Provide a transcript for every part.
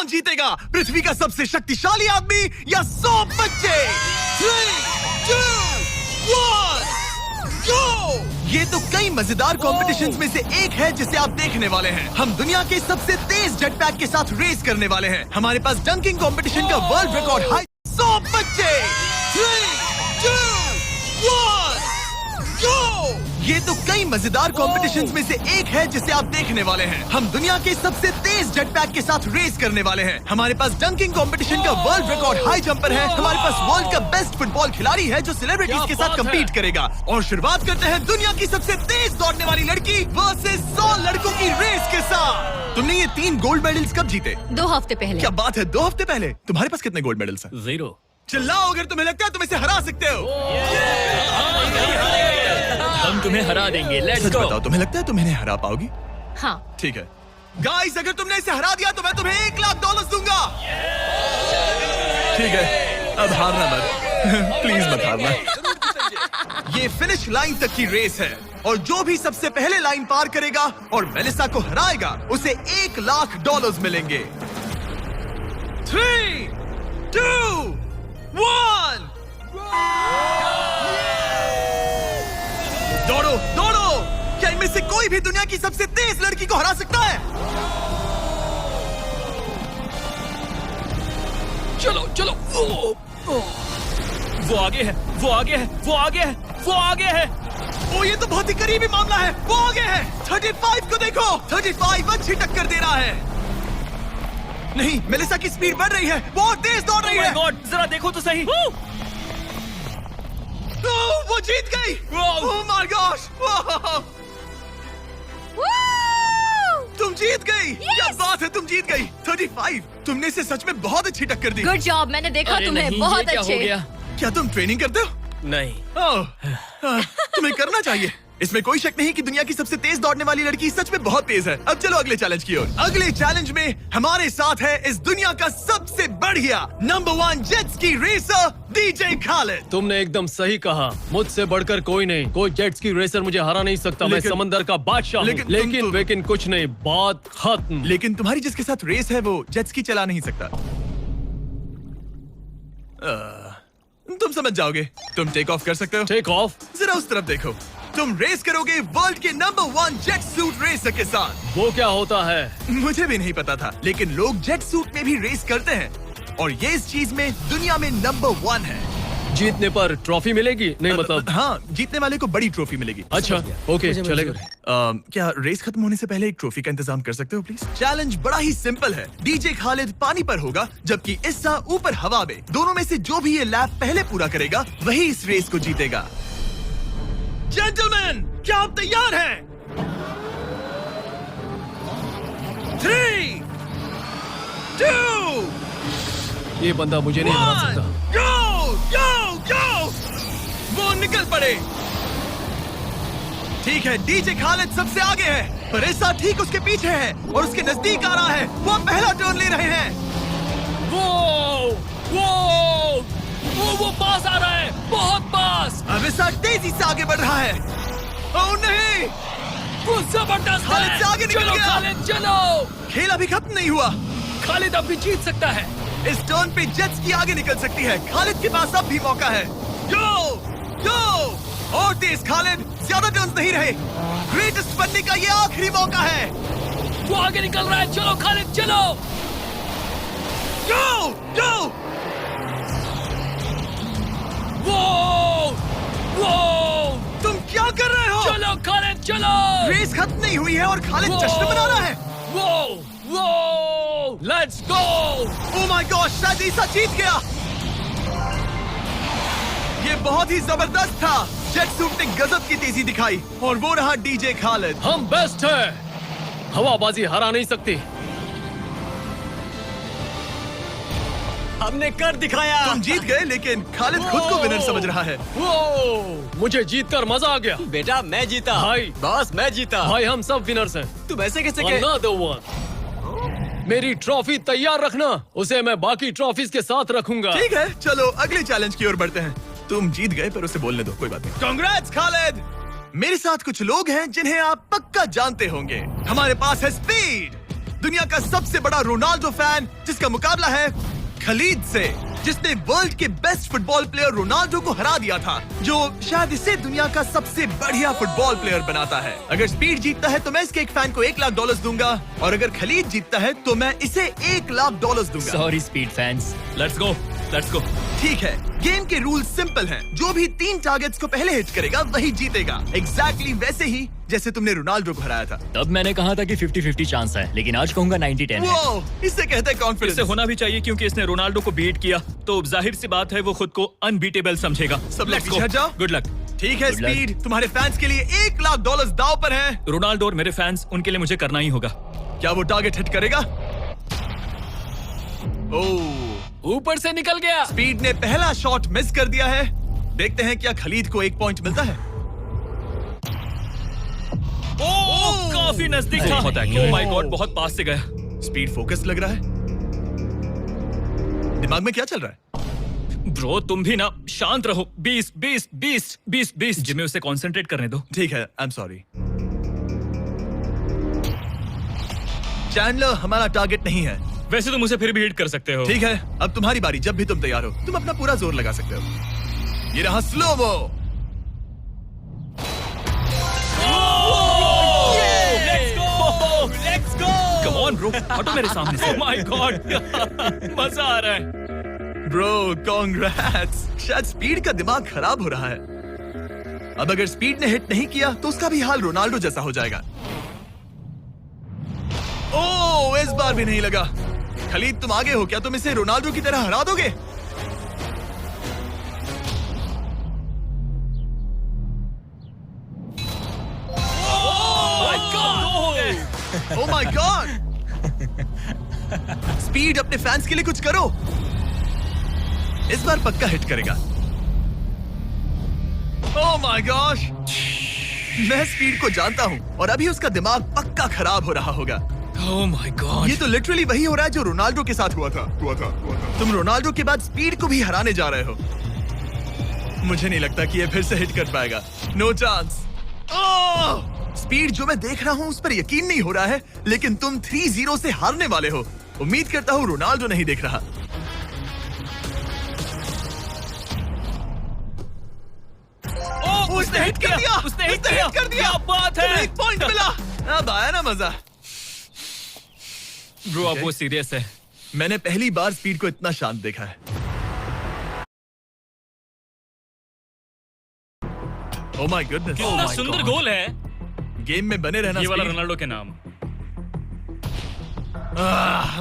कौन जीतेगा, पृथ्वी का सबसे शक्तिशाली आदमी या 100 बच्चे? 3, 2, 1, go! ये तो कई मजेदार कॉम्पिटिशंस में से एक है जिसे आप देखने वाले हैं। हम दुनिया के सबसे तेज जेट पैक के साथ रेस करने वाले हैं। हमारे पास डंकिंग कॉम्पिटिशन का वर्ल्ड रिकॉर्ड हाई। 100 बच्चे, 3, 2, 1, go! ये तो कई मजेदार कॉम्पिटिशंस में से एक है जिसे आप देखने वाले हैं। हम दुनिया के सबसे तेज जेट पैक के साथ रेस करने वाले हैं। हमारे पास डंकिंग कंपटीशन का वर्ल्ड रिकॉर्ड हाई जंपर है। हमारे पास वर्ल्ड का बेस्ट फुटबॉल खिलाड़ी है जो सेलिब्रिटीज के साथ कम्पीट करेगा। और शुरुआत करते हैं दुनिया की सबसे तेज दौड़ने वाली लड़की वर्सेस 100 लड़कों की रेस के साथ। तुमने ये 3 गोल्ड मेडल्स कब जीते? 2 हफ्ते पहले। क्या बात है, 2 हफ्ते पहले? तुम्हारे पास कितने गोल्ड मेडल्स हैं? 0। चिल्लाओ अगर तुम्हें लगता है तुम इसे हरा सकते हो। हम तुम्हें हरा देंगे। लेट्स सच गो। बताओ, तुम्हें लगता है तुम इन्हें हरा पाओगी? हाँ। ठीक है गाइस, अगर तुमने इसे हरा दिया तो मैं तुम्हें $1,00,000 दूंगा। ठीक है, अब हारना मत प्लीज मत हारना। ये फिनिश लाइन तक की रेस है और जो भी सबसे पहले लाइन पार करेगा और मेलिसा को हराएगा उसे $1,00,000 मिलेंगे। 3, 2, 1, दौड़ो दौड़ो। क्या इनमें से कोई भी दुनिया की सबसे तेज लड़की को हरा सकता है? चलो चलो। वो आगे है, वो आगे है, वो आगे है, वो आगे है। ओ ये तो बहुत ही करीबी मामला है। वो आगे है। 35 को देखो, 35 अच्छी टक्कर दे रहा है। नहीं, मेलिसा की स्पीड बढ़ रही है, बहुत तेज दौड़ रही है। Oh my God, जरा देखो तो सही। वो जीत गई। ओह माय गॉश, तुम जीत गई। क्या बात है, तुम जीत गई। 35, तुमने इसे सच में बहुत अच्छी टक्कर दी। गुड जॉब, मैंने देखा अरे तुम्हें नहीं, बहुत ये क्या अच्छे। हो गया? क्या तुम ट्रेनिंग करते हो? नहीं। तुम्हें करना चाहिए। इसमें कोई शक नहीं कि दुनिया की सबसे तेज दौड़ने वाली लड़की सच में बहुत तेज है। अब चलो अगले चैलेंज की ओर। अगले चैलेंज में हमारे साथ है इस दुनिया का सबसे बढ़िया नंबर 1 जेट्स की रेसर डीजे खालिद। तुमने एकदम सही कहा, मुझसे बढ़कर कोई नहीं। कोई जेट्स की रेसर मुझे हरा नहीं सकता। मैं समंदर का बादशाह हूँ। लेकिन कुछ नहीं, बात खत्म। लेकिन तुम्हारी जिसके साथ रेस है वो जेट्स की चला नहीं सकता। तुम समझ जाओगे। तुम टेक ऑफ कर सकते हो। Take off? जरा उस तरफ देखो। तुम रेस करोगे वर्ल्ड के नंबर 1 जेट सूट रेसर के साथ। वो क्या होता है? मुझे भी नहीं पता था, लेकिन लोग जेट सूट में भी रेस करते हैं और ये इस चीज में दुनिया में नंबर 1 है। जीतने पर ट्रॉफी मिलेगी? नहीं मतलब। हाँ, जीतने वाले को बड़ी ट्रॉफी मिलेगी। अच्छा, ओके, चलेगा। क्या रेस खत्म होने से पहले एक ट्रॉफी का इंतजाम कर सकते हो प्लीज? चैलेंज बड़ा ही सिंपल है। डीजे खालिद पानी पर होगा जबकि इस्सा ऊपर हवा में। दोनों में से जो भी ये लैप पहले पूरा करेगा वही इस रेस को जीतेगा। जेंटलमैन, क्या आप तैयार हैं? 3, 2, ये बंदा मुझे नहीं हरा 1, सकता। go, go, go! वो निकल पड़े। ठीक है, डीजे खालिद सबसे आगे है पर इस्सा ठीक उसके पीछे है और उसके नजदीक आ रहा है। वो पहला टर्न ले रहे हैं। वो पास आ रहा है, बहुत पास। अब इस्सा तेजी से आगे बढ़ रहा है। ओह नहीं, वो जबरदस्त खालिद से आगे निकल चलो गया। खालिद चलो। खेल अभी खत्म नहीं हुआ। खालिद अब भी जीत सकता है। इस टर्न पे जेट्स की आगे निकल सकती है। खालिद के पास अब भी मौका है। गो गो और तेज खालिद, ज्यादा टर्न्स नहीं रहे। ग्रेटेस्ट बनने का ये आखिरी मौका है। वो आगे निकल रहा है, चलो खालिद चलो। गो गो वो तुम क्या कर रहे हो? चलो खालिद चलो। रेस खत्म नहीं हुई है और खालिद जश्न मना रहा है। वो let's go. Oh my God, शायद ईसा जीत गया। ये बहुत ही जबरदस्त था। जेट सूट ने गजब की तेजी दिखाई और वो रहा डीजे खालिद। हम बेस्ट है, हवाबाजी हरा नहीं सकती। हमने कर दिखाया। तुम जीत गए लेकिन खालिद खुद को विनर समझ रहा है। मुझे जीतकर मजा आ गया। बेटा मैं जीता। भाई। बॉस मैं जीता। भाई हम सब विनर्स हैं। तुम ऐसे कैसे कह? Another one. मेरी ट्रॉफी तैयार रखना, उसे मैं बाकी ट्रॉफीज के साथ रखूंगा। ठीक है, चलो अगले चैलेंज की ओर बढ़ते हैं। तुम जीत गए पर उसे बोलने दो, कोई बात नहीं। कांग्रेट्स खालिद। मेरे साथ कुछ लोग हैं जिन्हें आप पक्का जानते होंगे। हमारे पास है स्पीड, दुनिया का सबसे बड़ा रोनाल्डो फैन जिसका मुकाबला है खलीद से, जिसने वर्ल्ड के बेस्ट फुटबॉल प्लेयर रोनाल्डो को हरा दिया था, जो शायद इसे दुनिया का सबसे बढ़िया फुटबॉल प्लेयर बनाता है। अगर स्पीड जीतता है तो मैं इसके एक फैन को $1 लाख दूंगा, और अगर खलीद जीतता है तो मैं इसे $1 लाख दूंगा। Sorry speed fans. Let's go, let's go. ठीक है, गेम के रूल सिंपल हैं। जो भी 3 टारगेट्स को पहले हिट करेगा वही जीतेगा। एग्जैक्टली वैसे ही जैसे तुमने रोनाल्डो को हराया था। तब मैंने कहा था कि 50-50 चांस है, लेकिन आज कहूंगा 90-10 है। वो इसे कहते हैं कॉन्फिडेंस। इसे होना भी चाहिए क्योंकि इसने रोनाल्डो को बीट किया, तो जाहिर सी बात है वो खुद को अनबीटेबल समझेगा। सब लोग पीछे हट जाओ। Good luck. ठीक है Good luck. स्पीड, तुम्हारे फैंस के लिए $1 लाख दांव पर है। रोनाल्डो और मेरे फैंस, उनके लिए मुझे करना ही होगा। क्या वो टारगेट हिट करेगा? ओह, ऊपर से निकल गया। स्पीड ने पहला शॉट मिस कर दिया है। देखते हैं क्या खलीद को 1 पॉइंट मिलता है। काफी नजदीक था। ओह माय गॉड, बहुत पास से गया। स्पीड फोकस लग रहा है। दिमाग में क्या चल रहा है? ब्रो तुम भी ना शांत रहो। 20 जिम्मे उसे कंसंट्रेट करने दो। ठीक है, आई एम सॉरी। चैंडलर हमारा टारगेट नहीं है। वैसे तुम उसे फिर भी हिट कर सकते हो। ठीक है, अब तुम्हारी बारी। जब भी तुम तैयार हो तुम अपना पूरा जोर लगा सकते हो। ये रहा slomo. Let's go. Come on bro, हटो मेरे सामने से। ओह माय गॉड, मजा आ रहा है। Bro congrats. शायद स्पीड का दिमाग खराब हो रहा है। अब अगर स्पीड ने हिट नहीं किया तो उसका भी हाल रोनाल्डो जैसा हो जाएगा। ओह, इस बार भी नहीं लगा। खलीद तुम आगे हो, क्या तुम इसे रोनाल्डो की तरह हरा दोगे? ओह माय गॉड। स्पीड अपने फैंस के लिए कुछ करो। इस बार पक्का हिट करेगा। ओह माय गॉश, मैं स्पीड को जानता हूं और अभी उसका दिमाग पक्का खराब हो रहा होगा। ओह माय गॉड, ये तो लिटरली वही हो रहा है जो रोनाल्डो के साथ हुआ था। तुम रोनाल्डो के बाद स्पीड को भी हराने जा रहे हो। मुझे नहीं लगता कि ये फिर से हिट कर पाएगा। No chance. स्पीड, जो मैं देख रहा हूं उस पर यकीन नहीं हो रहा है, लेकिन तुम 3-0 से हारने वाले हो। उम्मीद करता हूं रोनाल्डो नहीं देख रहा। उसने हिट कर दिया। उसने हिट कर दिया। क्या बात है। 1 पॉइंट मिला। अब आया ना मजा। ब्रो अब वो सीरियस है। मैंने पहली बार स्पीड को इतना शांत देखा है। Oh my goodness. कितना सुंदर गोल है। गेम में बने रहना। ये वाला स्पीड। रोनाल्डो के नाम।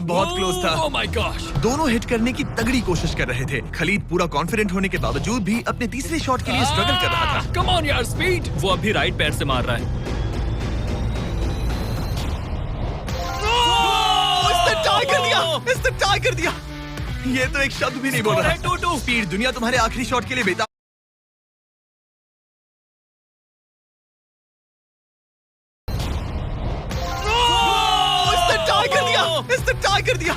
बहुत क्लोज था। Oh my gosh. दोनों हिट करने की तगड़ी कोशिश कर रहे थे। खलीद पूरा कॉन्फिडेंट होने के बावजूद भी अपने तीसरे शॉट के लिए स्ट्रगल कर रहा था। कम ऑन यार स्पीड। वो अब भी राइट पैर से मार रहा है। इसने टाई कर दिया। इसने टाई कर दिया। ये तो एक शब्द भी नहीं बोल रहा। 2-2। स्पीड, दुनिया तुम्हारे आखिरी शॉट के लिए बेताब। इसने टाई कर दिया।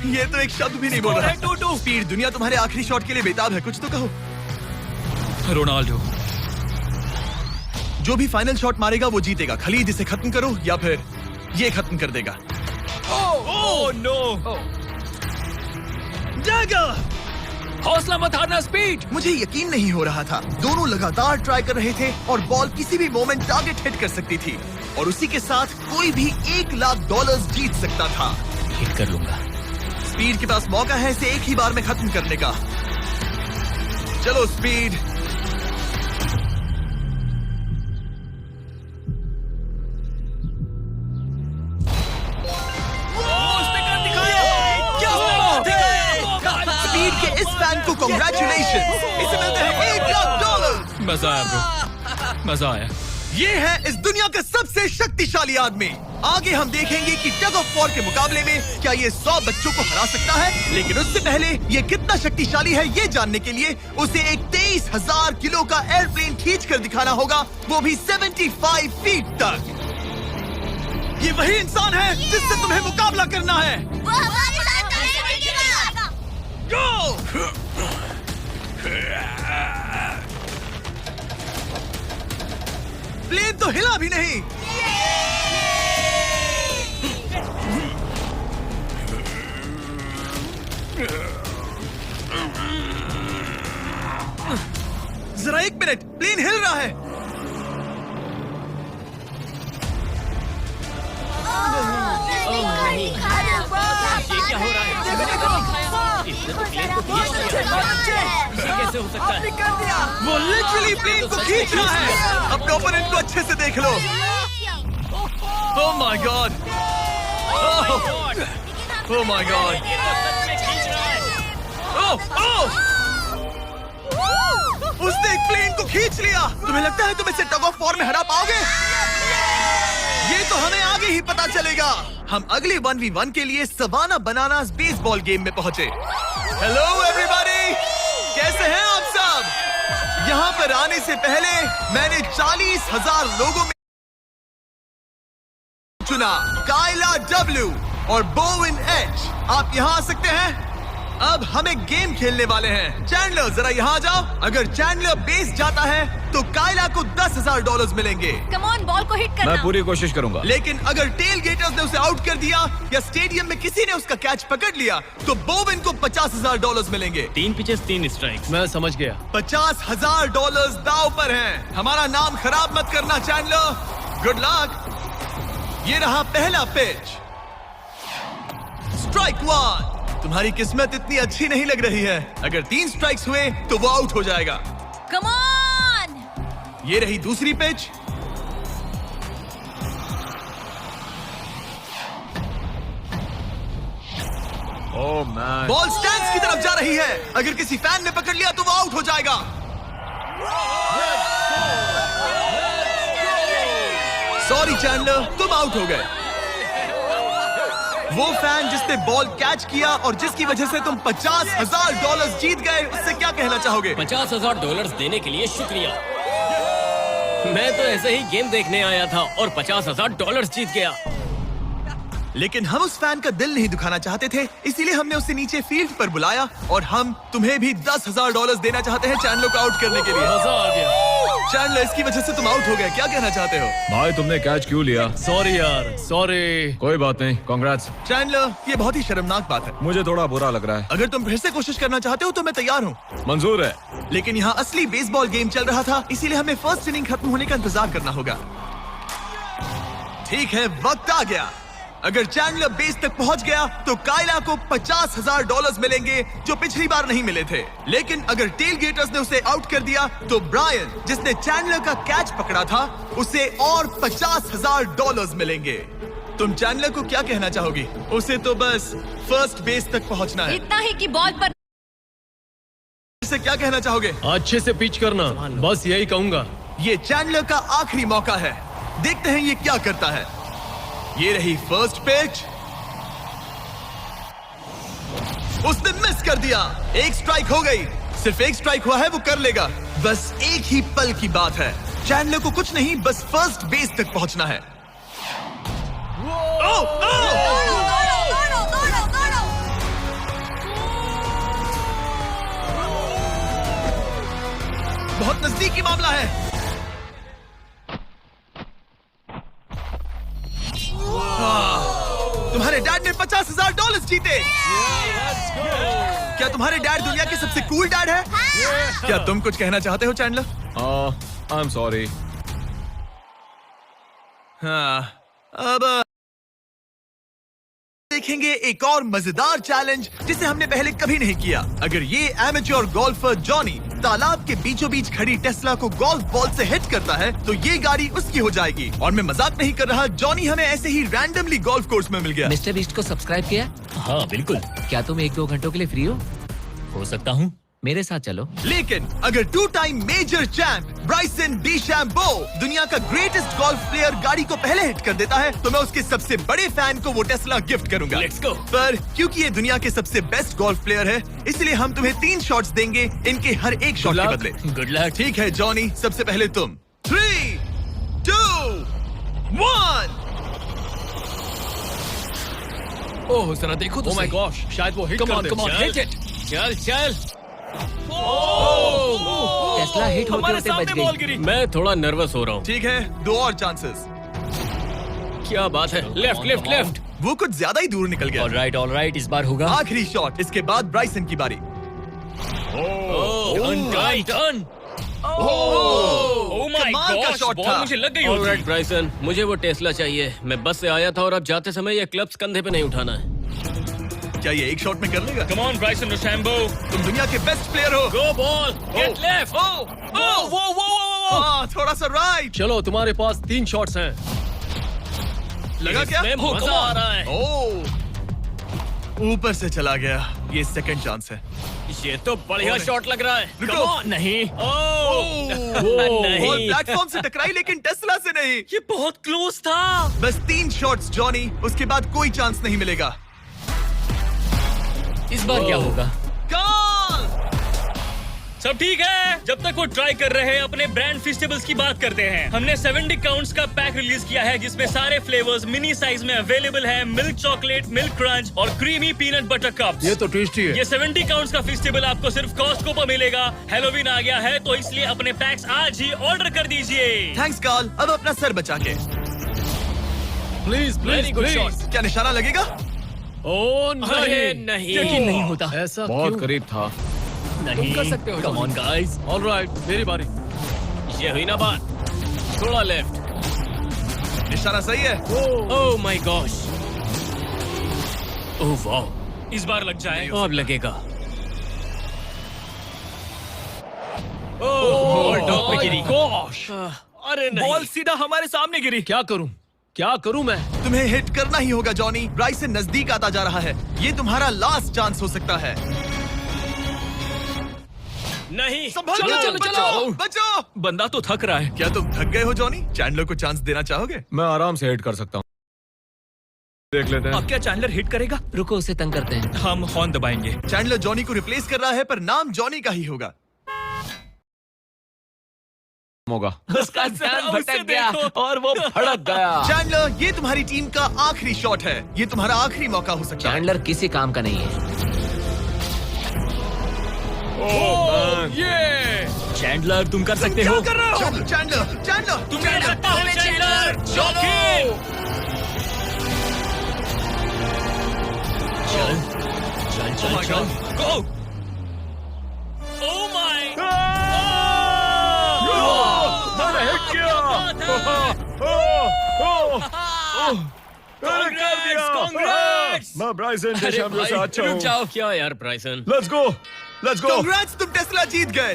ये तो एक शब्द भी नहीं बोल रहा। 2-2। स्पीड, दुनिया तुम्हारे आखिरी शॉट के लिए बेताब है। कुछ तो कहो। रोनाल्डो जो भी फाइनल शॉट मारेगा वो जीतेगा। खलीद, इसे खत्म करो या फिर ये खत्म कर देगा। Oh no. डैगर! हौसला मत हारना स्पीड। मुझे यकीन नहीं हो रहा था। दोनों लगातार ट्राई कर रहे थे और बॉल किसी भी मोमेंट टारगेट हिट कर सकती थी, और उसी के साथ कोई भी $1 लाख जीत सकता था। हिट कर लूंगा। स्पीड के पास मौका है इसे एक ही बार में खत्म करने का। चलो स्पीड। स्पीड के इस फैन को कांग्रेचुलेशन। इसे मिलते हैं $1 लाख। मजा आया ब्रो, मजा आया। ये है इस दुनिया का सबसे शक्तिशाली आदमी। आगे हम देखेंगे कि टग ऑफ वॉर के मुकाबले में क्या ये 100 बच्चों को हरा सकता है, लेकिन उससे पहले ये कितना शक्तिशाली है ये जानने के लिए उसे एक 23,000 किलो का एयरप्लेन खींच कर दिखाना होगा, वो भी 75 फीट तक। ये वही इंसान है जिससे तुम्हें मुकाबला करना है। वो हमारे साथ नहीं टिकेगा। Go! प्लेन तो हिला भी नहीं। जरा एक मिनट, प्लेन हिल रहा है। ये क्या हो रहा है? इसने तो प्लेन को खींच लिया। ये कैसे हो सकता है? वो लिटरली प्लेन को खींच रहा है। अपने ओपोनेंट को अच्छे से देख लो। Oh my God, oh my God, ये तो सच में खींच रहा है। ओह, उसने एक प्लेन को खींच लिया। तुम्हें लगता है तुम इसे टग ऑफ वॉर में हरा पाओगे? ये तो हमें आगे ही पता चलेगा। हम अगले 1v1 के लिए सवाना बनानास बेसबॉल गेम में पहुंचे। हेलो एवरीबॉडी, कैसे हैं आप सब? यहाँ पर आने से पहले मैंने 40,000 लोगों में चुना काइला डब्ल्यू और बोविन एच। आप यहाँ आ सकते हैं। अब हमें गेम खेलने वाले हैं। चैंडलर जरा यहाँ आ जाओ। अगर चैंडलर बेस जाता है तो काइला को $10,000 मिलेंगे। कम ऑन, बॉल को हिट करना। मैं पूरी कोशिश करूंगा। लेकिन अगर टेल गेटर्स ने उसे आउट कर दिया या स्टेडियम में किसी ने उसका कैच पकड़ लिया तो बोविन को $50,000 मिलेंगे। 3 पिचेस 3 स्ट्राइक्स। मैं समझ गया। $50,000 दाव पर हैं। हमारा नाम खराब मत करना चैंडलर। Good luck. ये रहा पहला पिच। स्ट्राइक 1। तुम्हारी किस्मत इतनी अच्छी नहीं लग रही है। अगर 3 स्ट्राइक्स हुए तो वो आउट हो जाएगा। Come on. ये रही दूसरी pitch. Oh man, ball stands की तरफ जा रही है। अगर किसी फैन ने पकड़ लिया तो वो आउट हो जाएगा। सॉरी चैंडलर, तुम आउट हो गए। वो फैन जिसने बॉल कैच किया और जिसकी वजह से तुम $50,000 जीत गए, उससे क्या कहना चाहोगे? $50,000 देने के लिए शुक्रिया। मैं तो ऐसे ही गेम देखने आया था और $50,000 जीत गया। लेकिन हम उस फैन का दिल नहीं दुखाना चाहते थे, इसीलिए हमने उसे नीचे फील्ड पर बुलाया और हम तुम्हें भी $10,000 देना चाहते हैं चैंडलर को आउट करने के लिए। मजा आ गया। चैंडलर, इसकी वजह से तुम आउट हो गए, क्या कहना चाहते हो? भाई तुमने कैच क्यों लिया? सॉरी यार, सॉरी। कोई बात नहीं, कांग्रेट्स। चैंडलर, ये बहुत ही शर्मनाक बात है। मुझे थोड़ा बुरा लग रहा है। अगर तुम फिर से कोशिश करना चाहते हो तो मैं तैयार हूँ। मंजूर है। लेकिन यहाँ असली बेसबॉल गेम चल रहा था, इसीलिए हमें फर्स्ट इनिंग खत्म होने का इंतजार करना होगा। ठीक है, वक्त आ गया। अगर चैंडलर बेस तक पहुंच गया तो काइला को $50,000 मिलेंगे जो पिछली बार नहीं मिले थे। लेकिन अगर टेल गेटर्स ने उसे आउट कर दिया तो ब्रायन, जिसने चैंडलर का कैच पकड़ा था, उसे और $50,000 मिलेंगे। तुम चैंडलर को क्या कहना चाहोगी? उसे तो बस फर्स्ट बेस तक पहुंचना है। इतना ही कि बॉल पर। इसे क्या कहना चाहोगे? अच्छे से पिच करना, बस यही कहूंगा। ये चैंडलर का आखिरी मौका है। देखते हैं ये क्या करता है। ये रही फर्स्ट पिच। उसने मिस कर दिया। एक स्ट्राइक हो गई। सिर्फ एक स्ट्राइक हुआ है, वो कर लेगा। बस एक ही पल की बात है। चैंडलर को कुछ नहीं, बस फर्स्ट बेस तक पहुंचना है। ओह, ओह! बहुत नजदीकी मामला है। तुम्हारे डैड ने $50,000 जीते। क्या तुम्हारे डैड दुनिया के सबसे कूल डैड है? क्या तुम कुछ कहना चाहते हो चैंडलर? I am sorry. हाँ, अब देखेंगे एक और मजेदार चैलेंज जिसे हमने पहले कभी नहीं किया। अगर ये एमेच्योर गोल्फर जॉनी तालाब के बीचों बीच खड़ी टेस्ला को गोल्फ बॉल से हिट करता है तो ये गाड़ी उसकी हो जाएगी। और मैं मजाक नहीं कर रहा, जॉनी हमें ऐसे ही रैंडमली गोल्फ कोर्स में मिल गया। मिस्टर बीस्ट को सब्सक्राइब किया? हाँ बिल्कुल। क्या तुम 1-2 घंटों के लिए फ्री हो सकता हूँ। मेरे साथ चलो। लेकिन अगर 2 टाइम मेजर चैंप ब्राइसन डीशैम्बो दुनिया का ग्रेटेस्ट गोल्फ प्लेयर गाड़ी को पहले हिट कर देता है तो मैं उसके सबसे बड़े फैन को वो टेस्ला गिफ्ट करूंगा। Let's go। पर क्योंकि ये दुनिया के सबसे बेस्ट गोल्फ प्लेयर है, इसलिए हम तुम्हें 3 शॉट्स देंगे, इनके हर एक शॉट के बदले। Good luck. ठीक है जॉनी, सबसे पहले तुम। 3, 2, 1। ओह जरा देखो तो ओह माय गॉश, शायद वो हिट कम कर on they. Come on hit it. चल चल। टेस्ला हिट होते होते बच गई। मैं थोड़ा नर्वस हो रहा हूँ। ठीक है, 2 और चांसेस। क्या बात है। Left left left. वो कुछ ज्यादा ही दूर निकल गया। ऑल राइट, इस बार होगा। आखिरी शॉट, इसके बाद ब्राइसन की बारी। टर्न। ओह माय कमाल का गॉड, shot बॉल था। मुझे लग गई ऑल होगी। राइट ब्राइसन, मुझे वो टेस्ला चाहिए। मैं बस से आया था और अब जाते समय ये क्लब्स कंधे पे नहीं उठाना है। क्या ये एक शॉट में कर लेगा? कम ऑन ब्राइसन डीशैम्बो, तुम दुनिया के बेस्ट प्लेयर हो। गो बॉल, गेट लेफ्ट। हाँ, थोड़ा सा राइट। चलो तुम्हारे पास 3 शॉट्स हैं। लगा क्या? इसमें Oh, मजा come on. आ रहा है। ओह, ऊपर से चला गया। ये सेकंड चांस है। ये तो बढ़िया शॉट लग रहा है। रुको। Come on, नहीं। बॉल नहीं। प्लेटफॉर्म से टकराई लेकिन टेस्ला से नहीं। ये बहुत क्लोज था। बस 3 शॉट्स जॉनी, उसके बाद कोई चांस नहीं मिलेगा। इस बार क्या होगा? गोल! सब ठीक है। जब तक वो ट्राई कर रहे हैं, अपने ब्रांड फेस्टिवल्स की बात करते हैं। हमने 70 काउंट्स का पैक रिलीज किया है, जिसमें सारे फ्लेवर्स मिनी साइज में अवेलेबल है। मिल्क चॉकलेट, मिल्क क्रंच और क्रीमी पीनट बटर कप्स। ये तो टेस्टी है। ये 70 काउंट्स का फेस्टिवल आपको सिर्फ कॉस्टको पर मिलेगा। हैलोवीन आ गया है, तो इसलिए अपने पैक्स आज ही ऑर्डर कर दीजिए। थैंक्स कार्ल, अब अपना सर बचा के। Please Very please good please. shot. क्या निशाना लगेगा? ओ अरे नहीं, नहीं। यकीन नहीं होता। ऐसा बहुत क्यों? करीब था। नहीं कर सकते हो। Come on guys, all right, मेरी बारी। ये हुई ना बात। थोड़ा लेफ्ट। निशाना सही है। Oh my gosh. Oh wow, इस बार लग जाए। अब लगेगा। बॉल टॉप पे गिरी। गॉश, अरे नहीं। बॉल सीधा हमारे सामने गिरी। क्या करूं? क्या करूं मैं? तुम्हें हिट करना ही होगा जॉनी। ब्राइसन नजदीक आता जा रहा है। ये तुम्हारा लास्ट चांस हो सकता है। नहीं। संभल चलो, के, चलो, बचो, चलो। बचो। बंदा तो थक रहा है। क्या तुम थक गए हो जॉनी? चैंडलर को चांस देना चाहोगे? मैं आराम से हिट कर सकता हूँ। देख लेते हैं। अब क्या चैंडलर हिट करेगा? रुको उसे तंग करते हैं। हम हॉर्न दबाएंगे। चैंडलर जॉनी को रिप्लेस कर रहा है, पर नाम जॉनी का ही होगा। होगा। उसका ध्यान उसे भटक गया देखो। और वो भड़क गया। चैंडलर, ये तुम्हारी टीम का आखिरी शॉट है। ये तुम्हारा आखिरी मौका हो सकता है। चैंडलर किसी काम का नहीं है। ये चैंडलर, तुम कर सकते क्या हो। कर रहे हो? चैंडलर, चैंडलर, तुम कर सकते हो चैंडलर। जॉकी, चल चल my चल God. चल। गो। Oh my. मैंने हिट कांग्रेट्स। मैं ब्राइसन अरे डिशैम्बो से भाई, अच्छा रुक हूँ। जाओ। क्या यार ब्राइसन? Let's go, let's go. Congrats, तुम टेस्ला जीत गए।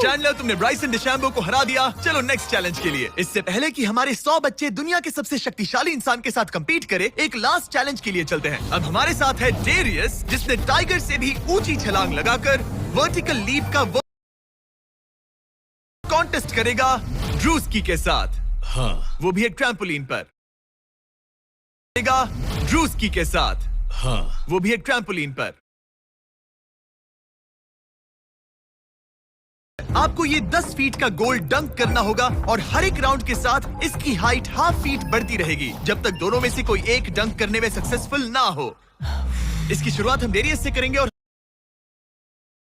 चैंडलर, तुमने ब्राइसन डिशैम्बो को हरा दिया। चलो नेक्स्ट चैलेंज के लिए। इससे पहले कि हमारे 100 बच्चे दुनिया के सबसे शक्तिशाली इंसान के साथ compete करे, एक लास्ट चैलेंज के लिए चलते हैं। अब हमारे साथ है डेरियस, जिसने टाइगर से भी ऊंची छलांग लगाकर वर्टिकल लीप का कॉन्टेस्ट करेगा ड्रूस्की के साथ। हाँ वो भी एक ट्रैम्पोलिन पर करेगा ड्रूस्की के साथ। हाँ। वो भी एक ट्रैम्पोलिन पर। आपको ये 10 फीट का गोल डंक करना होगा और हर एक राउंड के साथ इसकी हाइट ½ फीट बढ़ती रहेगी, जब तक दोनों में से कोई एक डंक करने में सक्सेसफुल ना हो। इसकी शुरुआत हम डेरियस से करेंगे और